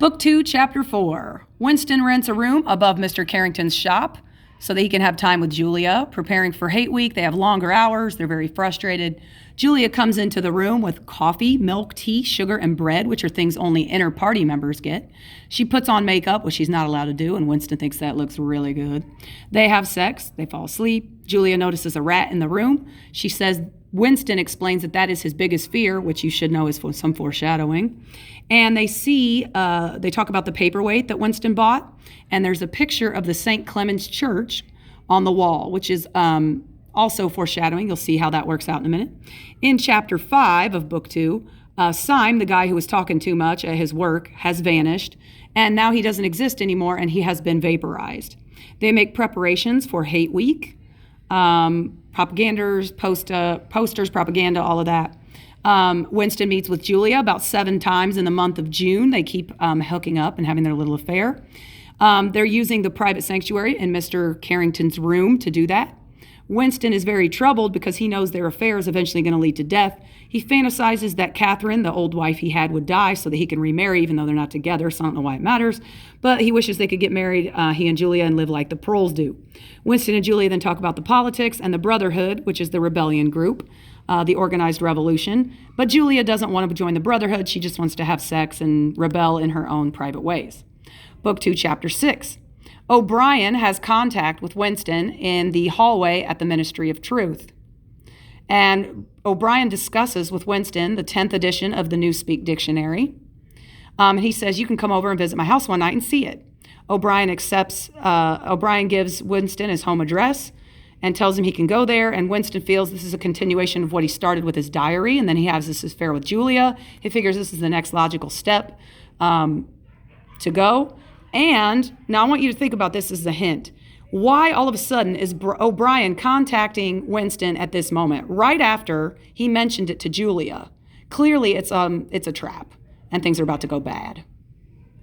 Book 2, Chapter 4. Winston rents a room above Mr. Carrington's shop so that he can have time with Julia. Preparing for Hate Week, they have longer hours. They're very frustrated. Julia comes into the room with coffee, milk, tea, sugar, and bread, which are things only inner party members get. She puts on makeup, which she's not allowed to do, and Winston thinks that looks really good. They have sex. They fall asleep. Julia notices a rat in the room. She says Winston explains that is his biggest fear, which you should know is some foreshadowing. And they talk about the paperweight that Winston bought, and there's a picture of the St. Clement's Church on the wall, which is also foreshadowing. You'll see how that works out in a minute. In Chapter 5 of Book 2, Syme, the guy who was talking too much at his work, has vanished, and now he doesn't exist anymore, and he has been vaporized. They make preparations for Hate Week. Posters, propaganda, all of that. Winston meets with Julia about 7 times in the month of June. They keep hooking up and having their little affair. They're using the private sanctuary in Mr. Carrington's room to do that. Winston is very troubled because he knows their affair is eventually going to lead to death. He fantasizes that Catherine, the old wife he had, would die so that he can remarry, even though they're not together, so I don't know why it matters. But he wishes they could get married, he and Julia, and live like the Pearls do. Winston and Julia then talk about the politics and the Brotherhood, which is the rebellion group, the organized revolution. But Julia doesn't want to join the Brotherhood. She just wants to have sex and rebel in her own private ways. Book 2, Chapter 6. O'Brien has contact with Winston in the hallway at the Ministry of Truth. And O'Brien discusses with Winston the 10th edition of the Newspeak Dictionary. He says, you can come over and visit my house one night and see it. O'Brien gives Winston his home address and tells him he can go there. And Winston feels this is a continuation of what he started with his diary. And then he has this affair with Julia. He figures this is the next logical step to go. And now I want you to think about this as a hint. Why all of a sudden is O'Brien contacting Winston at this moment, right after he mentioned it to Julia? Clearly it's a trap and things are about to go bad.